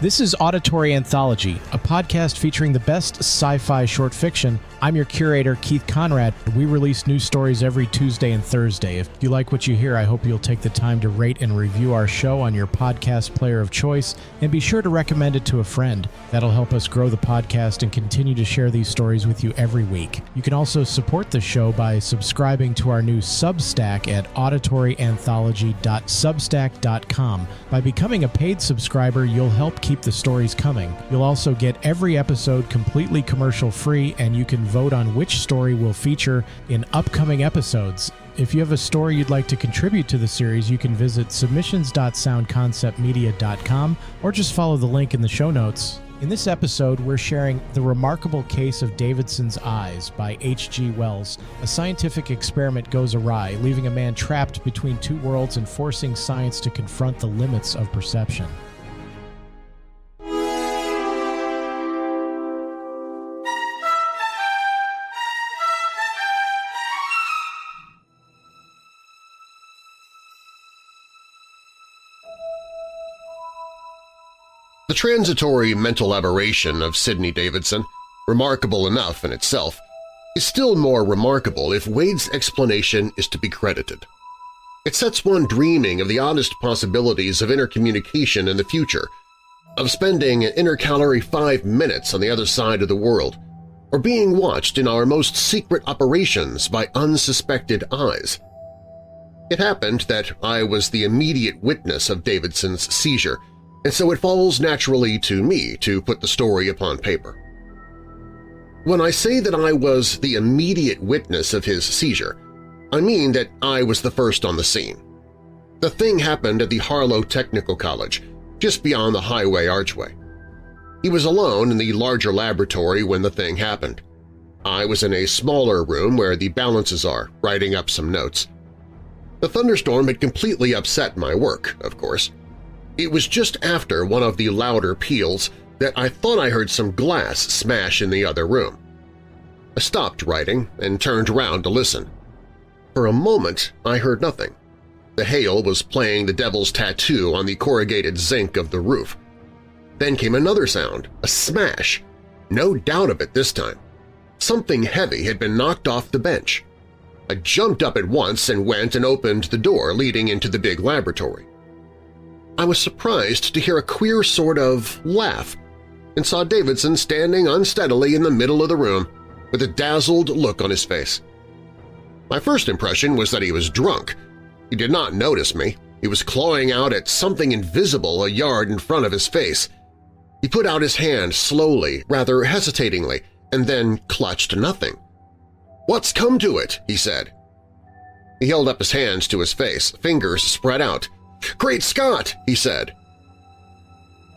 This is Auditory Anthology, a podcast featuring the best sci-fi short fiction. I'm your curator, Keith Conrad. We release new stories every Tuesday and Thursday. If you like what you hear, I hope you'll take the time to rate and review our show on your podcast player of choice, and be sure to recommend it to a friend. That'll help us grow the podcast and continue to share these stories with you every week. You can also support the show by subscribing to our new Substack at auditoryanthology.substack.com. By becoming a paid subscriber, you'll help keep the stories coming. You'll also get every episode completely commercial-free, and you can vote on which story we'll feature in upcoming episodes. If you have a story you'd like to contribute to the series, you can visit submissions.soundconceptmedia.com or just follow the link in the show notes. In this episode, we're sharing The Remarkable Case of Davidson's Eyes by H.G. Wells. A scientific experiment goes awry, leaving a man trapped between two worlds and forcing science to confront the limits of perception. The transitory mental aberration of Sidney Davidson, remarkable enough in itself, is still more remarkable if Wade's explanation is to be credited. It sets one dreaming of the honest possibilities of intercommunication in the future, of spending an intercalary 5 minutes on the other side of the world, or being watched in our most secret operations by unsuspected eyes. It happened that I was the immediate witness of Davidson's seizure, and so it falls naturally to me to put the story upon paper. When I say that I was the immediate witness of his seizure, I mean that I was the first on the scene. The thing happened at the Harlow Technical College, just beyond the highway archway. He was alone in the larger laboratory when the thing happened. I was in a smaller room where the balances are, writing up some notes. The thunderstorm had completely upset my work, of course. It was just after one of the louder peals that I thought I heard some glass smash in the other room. I stopped writing and turned around to listen. For a moment, I heard nothing. The hail was playing the devil's tattoo on the corrugated zinc of the roof. Then came another sound, a smash. No doubt of it this time. Something heavy had been knocked off the bench. I jumped up at once and went and opened the door leading into the big laboratory. I was surprised to hear a queer sort of laugh and saw Davidson standing unsteadily in the middle of the room with a dazzled look on his face. My first impression was that he was drunk. He did not notice me. He was clawing out at something invisible a yard in front of his face. He put out his hand slowly, rather hesitatingly, and then clutched nothing. "What's come to it?" he said. He held up his hands to his face, fingers spread out. "Great Scott!" he said.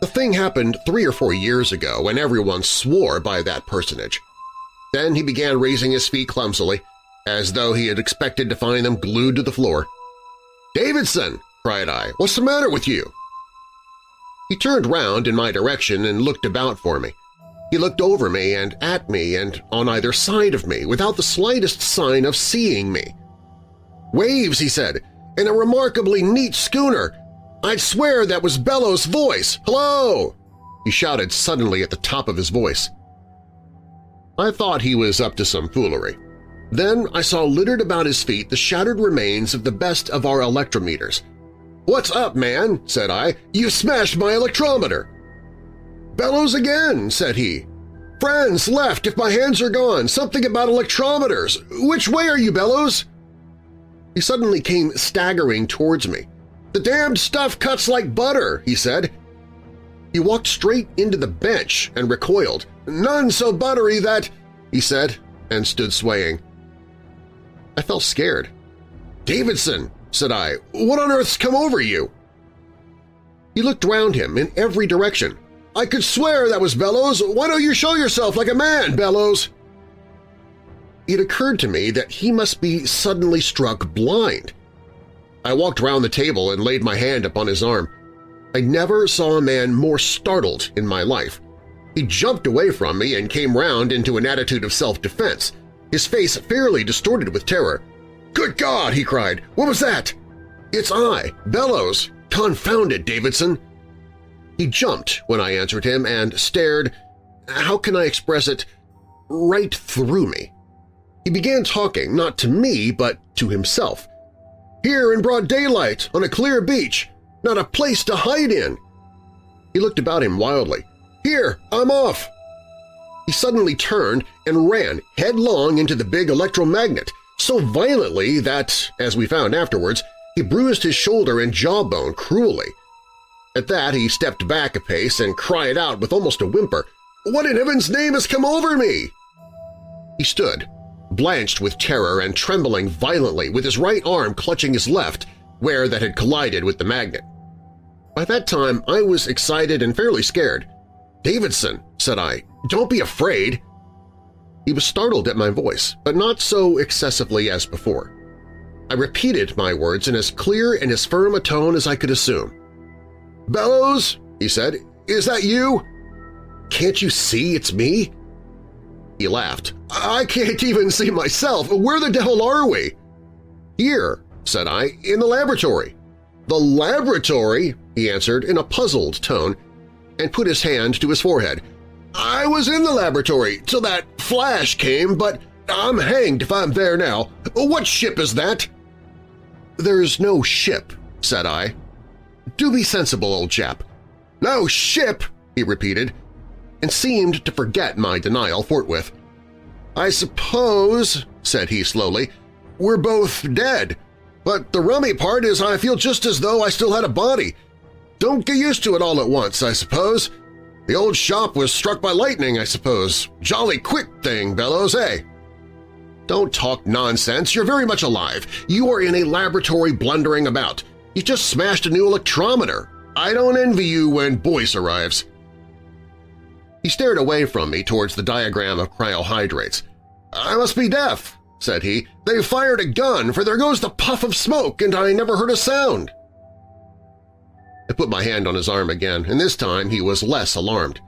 The thing happened 3 or 4 years ago, and everyone swore by that personage. Then he began raising his feet clumsily, as though he had expected to find them glued to the floor. "Davidson!" cried I. "What's the matter with you?" He turned round in my direction and looked about for me. He looked over me and at me and on either side of me without the slightest sign of seeing me. "Waves," he said, "and a remarkably neat schooner. I'd swear that was Bellows' voice. Hello!" he shouted suddenly at the top of his voice. I thought he was up to some foolery. Then I saw littered about his feet the shattered remains of the best of our electrometers. "What's up, man?" said I. "You smashed my electrometer." "Bellows again," said he. "Friends left if my hands are gone. Something about electrometers. Which way are you, Bellows?" He suddenly came staggering towards me. "The damned stuff cuts like butter," he said. He walked straight into the bench and recoiled. "None so buttery that—" he said, and stood swaying. I felt scared. "Davidson," said I, "what on earth's come over you?" He looked round him in every direction. "I could swear that was Bellows. Why don't you show yourself like a man, Bellows?" It occurred to me that he must be suddenly struck blind. I walked round the table and laid my hand upon his arm. I never saw a man more startled in my life. He jumped away from me and came round into an attitude of self-defense, his face fairly distorted with terror. "Good God!" he cried. "What was that?" "It's I, Bellows. Confound it, Davidson!" He jumped when I answered him and stared, how can I express it, right through me. He began talking not to me but to himself. "Here in broad daylight, on a clear beach, not a place to hide in." He looked about him wildly. "Here, I'm off!" He suddenly turned and ran headlong into the big electromagnet, so violently that, as we found afterwards, he bruised his shoulder and jawbone cruelly. At that he stepped back a pace and cried out with almost a whimper, "What in heaven's name has come over me?" He stood, blanched with terror and trembling violently, with his right arm clutching his left, where that had collided with the magnet. By that time I was excited and fairly scared. "Davidson," said I, "don't be afraid." He was startled at my voice, but not so excessively as before. I repeated my words in as clear and as firm a tone as I could assume. "Bellows," he said, "is that you? Can't you see it's me?" He laughed. "I can't even see myself. Where the devil are we?" "Here," said I, "in the laboratory." "The laboratory?" he answered in a puzzled tone, and put his hand to his forehead. "I was in the laboratory till that flash came, but I'm hanged if I'm there now. What ship is that?" "There's no ship," said I. "Do be sensible, old chap." "No ship," he repeated, and seemed to forget my denial forthwith. "I suppose," said he slowly, "we're both dead, but the rummy part is I feel just as though I still had a body. Don't get used to it all at once, I suppose. The old shop was struck by lightning, I suppose. Jolly quick thing, Bellows, eh?" "Don't talk nonsense. You're very much alive. You are in a laboratory blundering about. You just smashed a new electrometer. I don't envy you when Boyce arrives." He stared away from me towards the diagram of cryohydrates. "I must be deaf," said he. "They fired a gun, for there goes the puff of smoke, and I never heard a sound." I put my hand on his arm again, and this time he was less alarmed.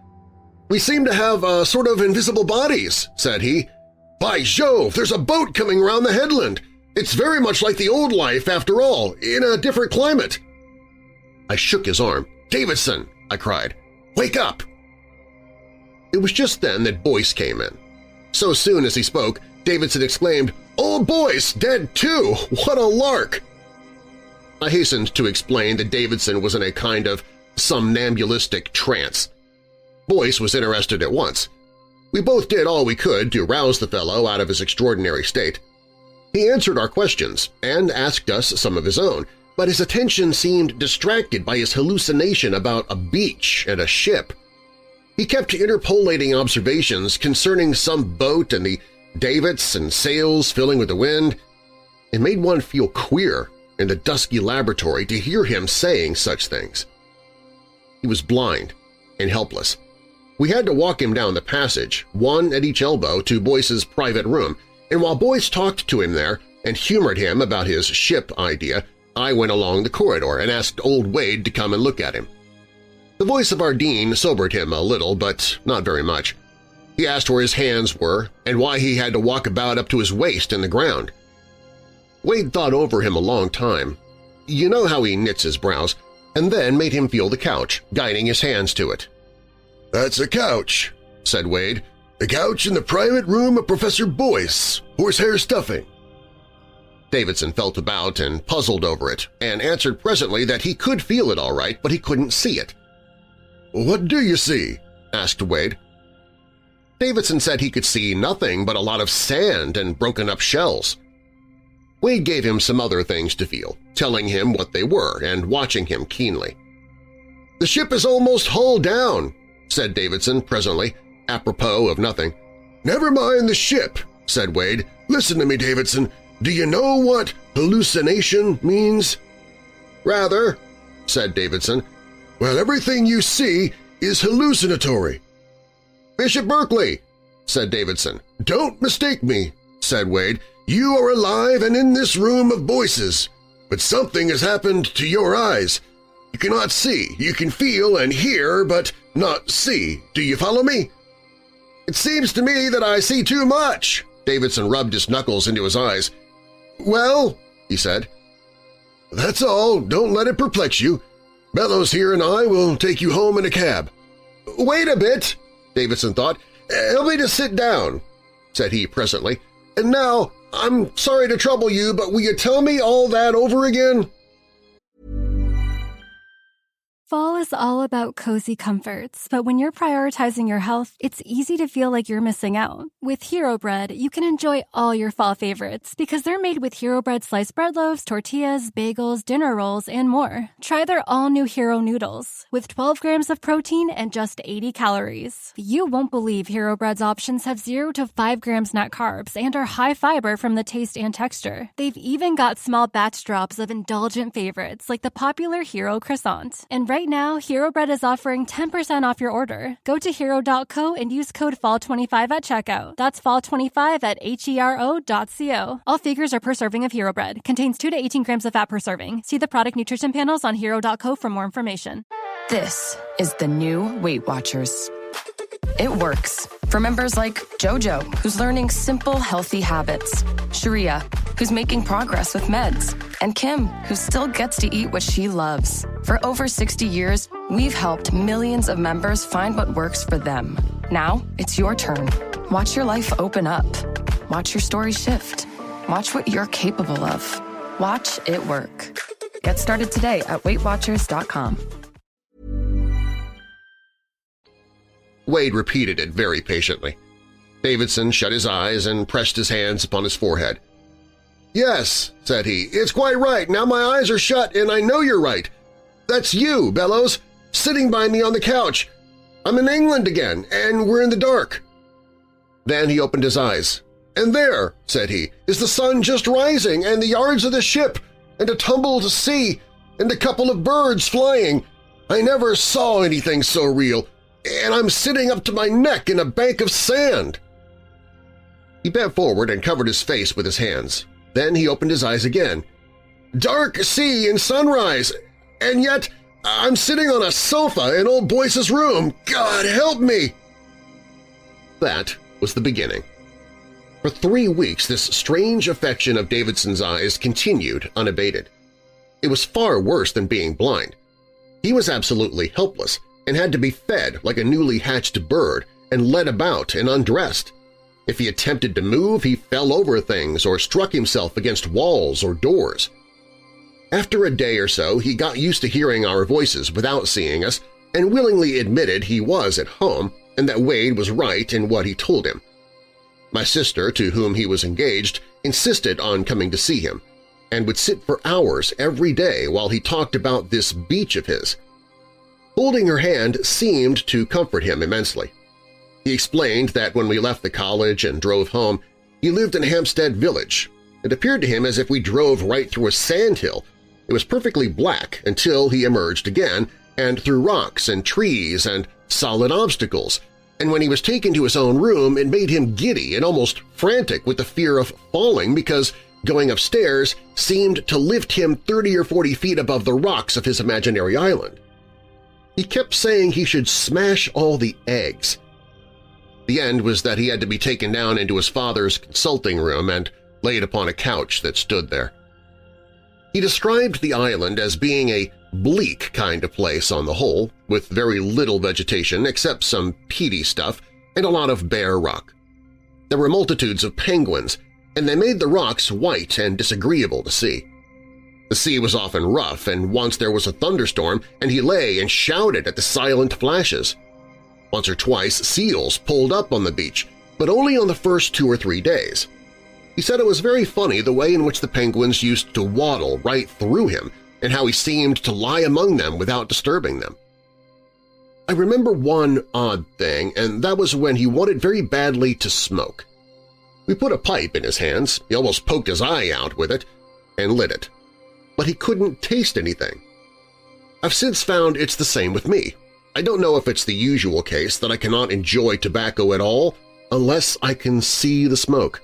"We seem to have sort of invisible bodies," said he. "By Jove, there's a boat coming round the headland. It's very much like the old life after all, in a different climate." I shook his arm. "Davidson!" I cried. "Wake up!" It was just then that Boyce came in. So soon as he spoke, Davidson exclaimed, "Old Boyce, dead too! What a lark!" I hastened to explain that Davidson was in a kind of somnambulistic trance. Boyce was interested at once. We both did all we could to rouse the fellow out of his extraordinary state. He answered our questions and asked us some of his own, but his attention seemed distracted by his hallucination about a beach and a ship. He kept interpolating observations concerning some boat and the davits and sails filling with the wind. It made one feel queer in the dusky laboratory to hear him saying such things. He was blind and helpless. We had to walk him down the passage, one at each elbow, to Boyce's private room, and while Boyce talked to him there and humored him about his ship idea, I went along the corridor and asked old Wade to come and look at him. The voice of our dean sobered him a little, but not very much. He asked where his hands were and why he had to walk about up to his waist in the ground. Wade thought over him a long time. You know how he knits his brows, and then made him feel the couch, guiding his hands to it. "That's a couch," said Wade. "A couch in the private room of Professor Boyce, horsehair stuffing." Davidson felt about and puzzled over it, and answered presently that he could feel it all right, but he couldn't see it. "What do you see?" asked Wade. Davidson said he could see nothing but a lot of sand and broken-up shells. Wade gave him some other things to feel, telling him what they were and watching him keenly. "The ship is almost hull down," said Davidson presently, apropos of nothing. "Never mind the ship," said Wade. "Listen to me, Davidson. Do you know what hallucination means?" "Rather," said Davidson. "Well, everything you see is hallucinatory." "Bishop Berkeley," said Davidson. "Don't mistake me," said Wade. "You are alive and in this room of Boyce's, but something has happened to your eyes. You cannot see. You can feel and hear, but not see. Do you follow me?" "It seems to me that I see too much." Davidson rubbed his knuckles into his eyes. "Well," he said. "That's all. Don't let it perplex you. Bellows here and I will take you home in a cab." "Wait a bit," Davidson thought. "Help me to sit down," said he presently. "And now, I'm sorry to trouble you, but will you tell me all that over again?" Fall is all about cozy comforts, but when you're prioritizing your health, it's easy to feel like you're missing out. With Hero Bread, you can enjoy all your fall favorites because they're made with Hero Bread sliced bread loaves, tortillas, bagels, dinner rolls, and more. Try their all-new Hero Noodles with 12 grams of protein and just 80 calories. You won't believe Hero Bread's options have 0 to 5 grams net carbs and are high fiber from the taste and texture. They've even got small batch drops of indulgent favorites like the popular Hero Croissant. And right now, Hero Bread is offering 10% off your order. Go to hero.co and use code FALL25 at checkout. That's FALL25 at hero.co. All figures are per serving of Hero Bread. Contains 2 to 18 grams of fat per serving. See the product nutrition panels on hero.co for more information. This is the new Weight Watchers. It works for members like JoJo, who's learning simple, healthy habits, Sharia, who's making progress with meds, and Kim, who still gets to eat what she loves. For over 60 years, we've helped millions of members find what works for them. Now, it's your turn. Watch your life open up. Watch your story shift. Watch what you're capable of. Watch it work. Get started today at WeightWatchers.com. Wade repeated it very patiently. Davidson shut his eyes and pressed his hands upon his forehead. "Yes," said he, "it's quite right. Now my eyes are shut and I know you're right. That's you, Bellows, sitting by me on the couch. I'm in England again, and we're in the dark." Then he opened his eyes. "And there," said he, "is the sun just rising and the yards of the ship and a tumbled sea and a couple of birds flying. I never saw anything so real. And I'm sitting up to my neck in a bank of sand." He bent forward and covered his face with his hands. Then he opened his eyes again. "Dark sea and sunrise, and yet I'm sitting on a sofa in old Boyce's room. God help me!" That was the beginning. For 3 weeks this strange affection of Davidson's eyes continued unabated. It was far worse than being blind. He was absolutely helpless and had to be fed like a newly hatched bird and led about and undressed. If he attempted to move, he fell over things or struck himself against walls or doors. After a day or so, he got used to hearing our voices without seeing us and willingly admitted he was at home and that Wade was right in what he told him. My sister, to whom he was engaged, insisted on coming to see him and would sit for hours every day while he talked about this beach of his. Holding her hand seemed to comfort him immensely. He explained that when we left the college and drove home, he lived in Hampstead Village. It appeared to him as if we drove right through a sandhill. It was perfectly black until he emerged again, and through rocks and trees and solid obstacles, and when he was taken to his own room it made him giddy and almost frantic with the fear of falling because going upstairs seemed to lift him 30 or 40 feet above the rocks of his imaginary island. He kept saying he should smash all the eggs. The end was that he had to be taken down into his father's consulting room and laid upon a couch that stood there. He described the island as being a bleak kind of place on the whole, with very little vegetation except some peaty stuff and a lot of bare rock. There were multitudes of penguins, and they made the rocks white and disagreeable to see. The sea was often rough, and once there was a thunderstorm, and he lay and shouted at the silent flashes. Once or twice seals pulled up on the beach, but only on the first 2 or 3 days. He said it was very funny the way in which the penguins used to waddle right through him and how he seemed to lie among them without disturbing them. I remember one odd thing, and that was when he wanted very badly to smoke. We put a pipe in his hands, he almost poked his eye out with it, and lit it. But he couldn't taste anything. I've since found it's the same with me. I don't know if it's the usual case that I cannot enjoy tobacco at all unless I can see the smoke.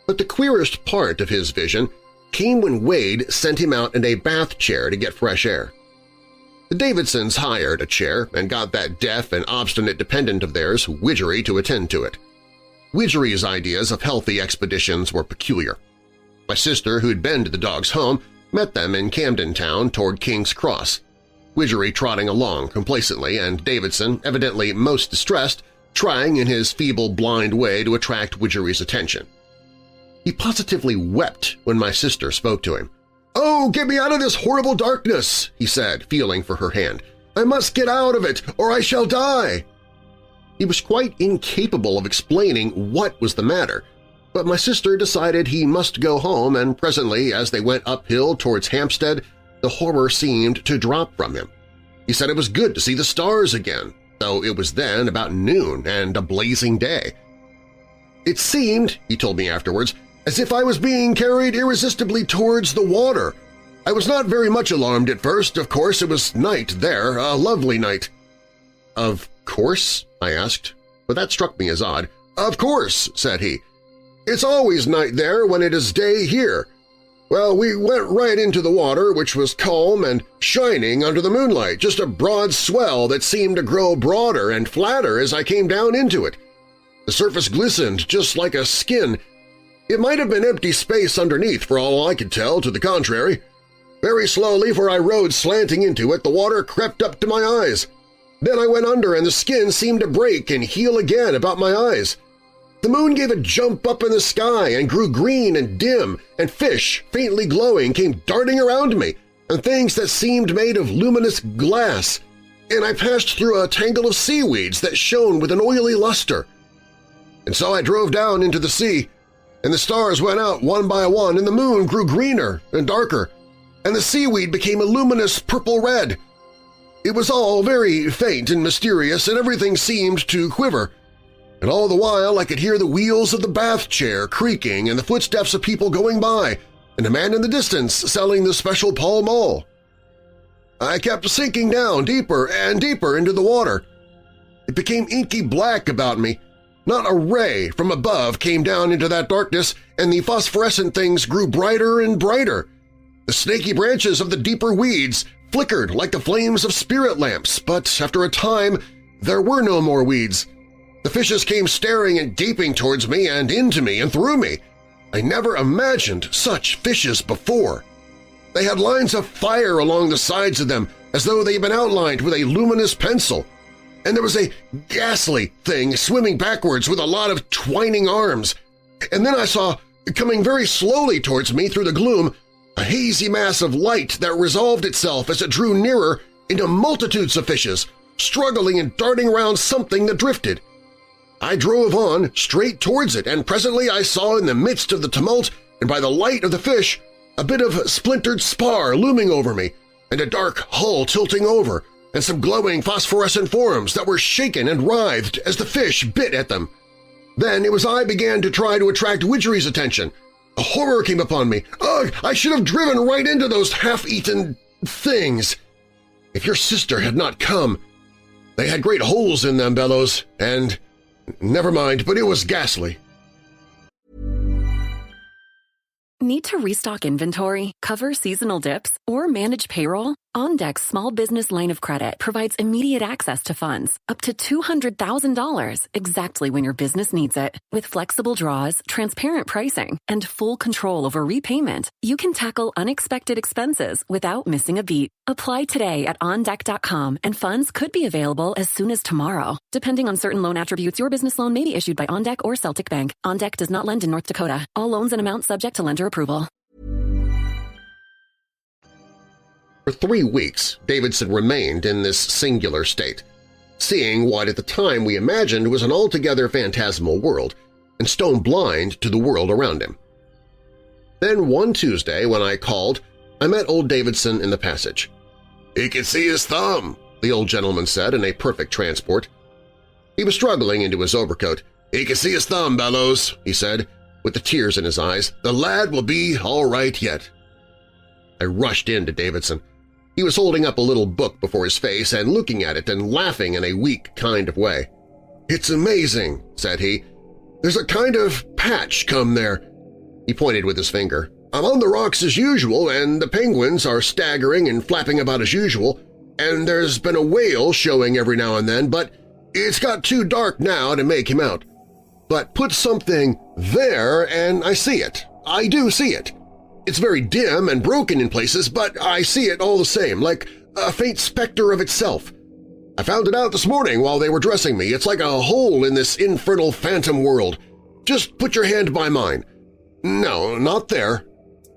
But the queerest part of his vision came when Wade sent him out in a bath chair to get fresh air. The Davidsons hired a chair and got that deaf and obstinate dependent of theirs, Widgery, to attend to it. Widgery's ideas of healthy expeditions were peculiar. My sister, who'd been to the dog's home, met them in Camden Town toward King's Cross. Widgery trotting along complacently and Davidson, evidently most distressed, trying in his feeble, blind way to attract Widgery's attention. He positively wept when my sister spoke to him. "Oh, get me out of this horrible darkness," he said, feeling for her hand. "I must get out of it, or I shall die." He was quite incapable of explaining what was the matter, but my sister decided he must go home, and presently, as they went uphill towards Hampstead, the horror seemed to drop from him. He said it was good to see the stars again, though it was then about noon and a blazing day. "It seemed," he told me afterwards, "as if I was being carried irresistibly towards the water. I was not very much alarmed at first. Of course, it was night there, a lovely night." "Of course?" I asked, but that struck me as odd. "Of course," said he. "It's always night there when it is day here. Well, we went right into the water, which was calm and shining under the moonlight, just a broad swell that seemed to grow broader and flatter as I came down into it. The surface glistened just like a skin. It might have been empty space underneath for all I could tell to the contrary. Very slowly, for I rode slanting into it, the water crept up to my eyes. Then I went under and the skin seemed to break and heal again about my eyes. The moon gave a jump up in the sky and grew green and dim, and fish, faintly glowing, came darting around me, and things that seemed made of luminous glass, and I passed through a tangle of seaweeds that shone with an oily luster. And so I drove down into the sea, and the stars went out one by one, and the moon grew greener and darker, and the seaweed became a luminous purple-red. It was all very faint and mysterious, and everything seemed to quiver. And all the while I could hear the wheels of the bath chair creaking and the footsteps of people going by, and a man in the distance selling the special Pall Mall. I kept sinking down deeper and deeper into the water. It became inky black about me. Not a ray from above came down into that darkness, and the phosphorescent things grew brighter and brighter. The snaky branches of the deeper weeds flickered like the flames of spirit lamps, but after a time there were no more weeds. The fishes came staring and gaping towards me and into me and through me. I never imagined such fishes before. They had lines of fire along the sides of them as though they had been outlined with a luminous pencil, and there was a ghastly thing swimming backwards with a lot of twining arms. And then I saw, coming very slowly towards me through the gloom, a hazy mass of light that resolved itself as it drew nearer into multitudes of fishes, struggling and darting around something that drifted. I drove on straight towards it, and presently I saw in the midst of the tumult and by the light of the fish a bit of splintered spar looming over me, and a dark hull tilting over, and some glowing phosphorescent forms that were shaken and writhed as the fish bit at them. Then it was I began to try to attract Widgery's attention. A horror came upon me. Ugh! I should have driven right into those half-eaten things. If your sister had not come, they had great holes in them, Bellows, and… never mind, but it was ghastly. Need to restock inventory, cover seasonal dips, or manage payroll? OnDeck's small business line of credit provides immediate access to funds, up to $200,000, exactly when your business needs it. With flexible draws, transparent pricing, and full control over repayment, you can tackle unexpected expenses without missing a beat. Apply today at OnDeck.com, and funds could be available as soon as tomorrow. Depending on certain loan attributes, your business loan may be issued by OnDeck or Celtic Bank. OnDeck does not lend in North Dakota. All loans and amounts subject to lender approval. For 3 weeks, Davidson remained in this singular state, seeing what at the time we imagined was an altogether phantasmal world, and stone blind to the world around him. Then one Tuesday when I called, I met old Davidson in the passage. "He can see his thumb," the old gentleman said in a perfect transport. He was struggling into his overcoat. "He can see his thumb, Bellows," he said, with the tears in his eyes. "The lad will be all right yet." I rushed into Davidson. He was holding up a little book before his face and looking at it and laughing in a weak kind of way. "It's amazing," said he. "There's a kind of patch come there." He pointed with his finger. "I'm on the rocks as usual, and the penguins are staggering and flapping about as usual, and there's been a whale showing every now and then, but it's got too dark now to make him out. But put something there and I see it. I do see it. It's very dim and broken in places, but I see it all the same, like a faint specter of itself. I found it out this morning while they were dressing me. It's like a hole in this infernal phantom world. Just put your hand by mine. No, not there.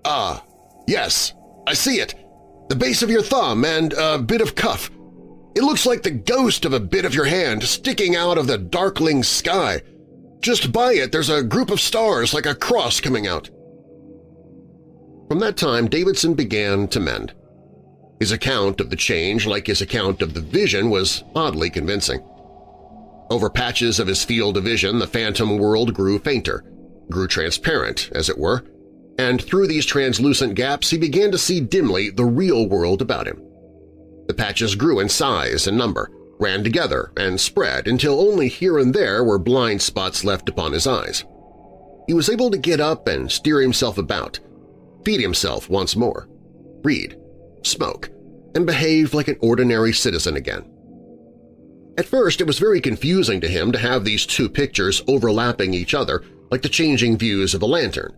Ah, yes, I see it. The base of your thumb and a bit of cuff. It looks like the ghost of a bit of your hand sticking out of the darkling sky. Just by it there's a group of stars like a cross coming out." From that time, Davidson began to mend. His account of the change, like his account of the vision, was oddly convincing. Over patches of his field of vision, the phantom world grew fainter, grew transparent, as it were, and through these translucent gaps he began to see dimly the real world about him. The patches grew in size and number, ran together and spread until only here and there were blind spots left upon his eyes. He was able to get up and steer himself about, feed himself once more, read, smoke, and behave like an ordinary citizen again. At first it was very confusing to him to have these two pictures overlapping each other like the changing views of a lantern.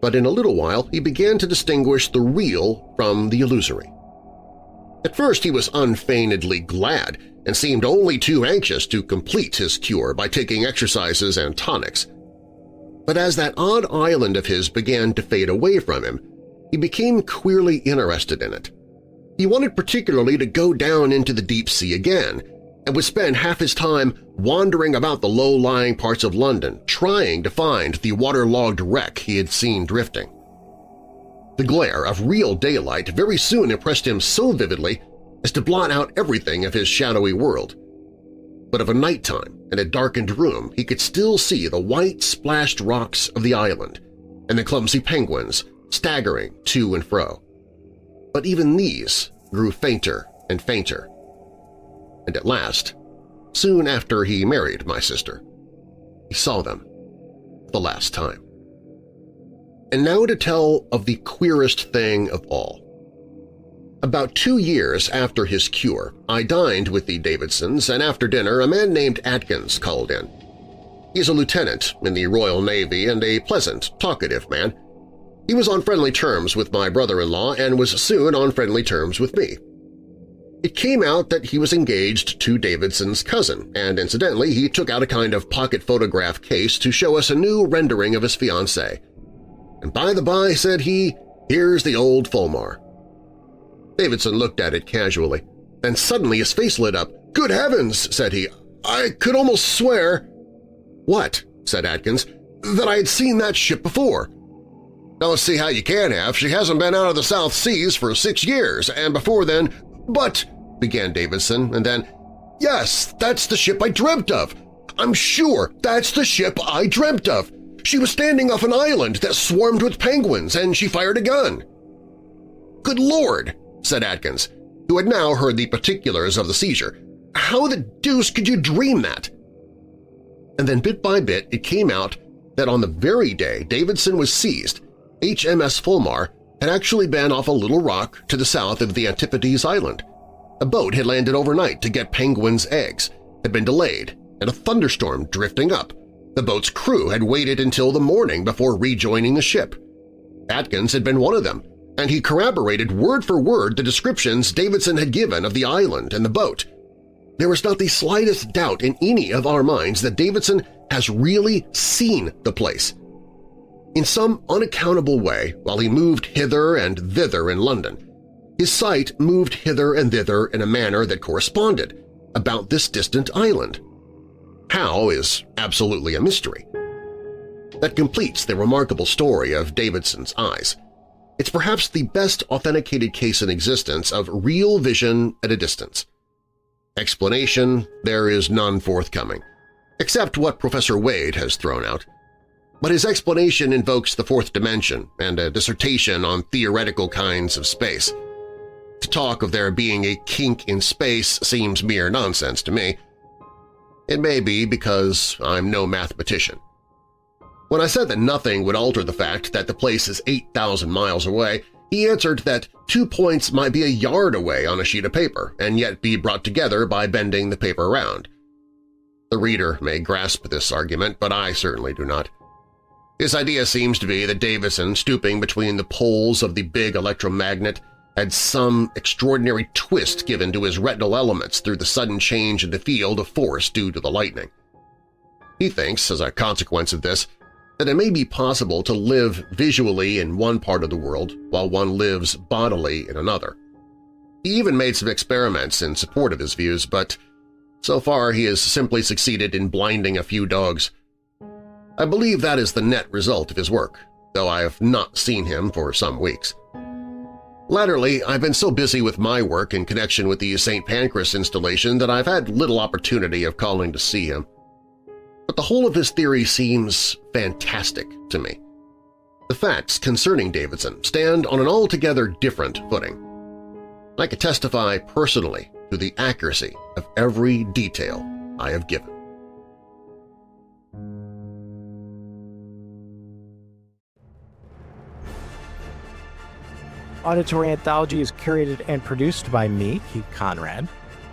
But in a little while he began to distinguish the real from the illusory. At first he was unfeignedly glad and seemed only too anxious to complete his cure by taking exercises and tonics. But as that odd island of his began to fade away from him, he became queerly interested in it. He wanted particularly to go down into the deep sea again, and would spend half his time wandering about the low-lying parts of London trying to find the waterlogged wreck he had seen drifting. The glare of real daylight very soon impressed him so vividly as to blot out everything of his shadowy world. But of a nighttime, in a darkened room, he could still see the white splashed rocks of the island and the clumsy penguins staggering to and fro. But even these grew fainter and fainter. And at last, soon after he married my sister, he saw them for the last time. And now to tell of the queerest thing of all. About 2 years after his cure, I dined with the Davidsons, and after dinner a man named Atkins called in. He's a lieutenant in the Royal Navy and a pleasant, talkative man. He was on friendly terms with my brother-in-law and was soon on friendly terms with me. It came out that he was engaged to Davidson's cousin, and incidentally he took out a kind of pocket photograph case to show us a new rendering of his fiancée. "And by the by," said he, "here's the old Fulmar." Davidson looked at it casually. Then suddenly his face lit up. "Good heavens," said he, "I could almost swear—" "What?" said Atkins. "That I had seen that ship before." "Don't see how you can have. She hasn't been out of the South Seas for 6 years, and before then—" "But—" began Davidson, and then, "Yes, that's the ship I dreamt of. I'm sure that's the ship I dreamt of. She was standing off an island that swarmed with penguins, and she fired a gun." "Good Lord," said Atkins, who had now heard the particulars of the seizure. "How the deuce could you dream that?" And then bit by bit it came out that on the very day Davidson was seized, HMS Fulmar had actually been off a little rock to the south of the Antipodes Island. A boat had landed overnight to get penguins' eggs, had been delayed, and a thunderstorm drifting up. The boat's crew had waited until the morning before rejoining the ship. Atkins had been one of them, and he corroborated word for word the descriptions Davidson had given of the island and the boat. There was not the slightest doubt in any of our minds that Davidson has really seen the place. In some unaccountable way, while he moved hither and thither in London, his sight moved hither and thither in a manner that corresponded about this distant island. How is absolutely a mystery. That completes the remarkable story of Davidson's eyes. It's perhaps the best authenticated case in existence of real vision at a distance. Explanation, there is none forthcoming, except what Professor Wade has thrown out. But his explanation invokes the fourth dimension and a dissertation on theoretical kinds of space. To talk of there being a kink in space seems mere nonsense to me. It may be because I'm no mathematician. When I said that nothing would alter the fact that the place is 8,000 miles away, he answered that 2 points might be a yard away on a sheet of paper and yet be brought together by bending the paper around. The reader may grasp this argument, but I certainly do not. His idea seems to be that Davidson, stooping between the poles of the big electromagnet, had some extraordinary twist given to his retinal elements through the sudden change in the field of force due to the lightning. He thinks, as a consequence of this, that it may be possible to live visually in one part of the world while one lives bodily in another. He even made some experiments in support of his views, but so far he has simply succeeded in blinding a few dogs. I believe that is the net result of his work, though I have not seen him for some weeks. Latterly, I've been so busy with my work in connection with the St. Pancras installation that I've had little opportunity of calling to see him. But the whole of his theory seems fantastic to me. The facts concerning Davidson stand on an altogether different footing. I can testify personally to the accuracy of every detail I have given. Auditory Anthology is curated and produced by me, Keith Conrad.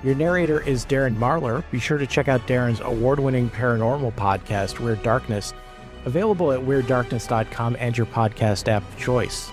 Your narrator is Darren Marlar. Be sure to check out Darren's award-winning paranormal podcast, Weird Darkness, available at WeirdDarkness.com and your podcast app of choice.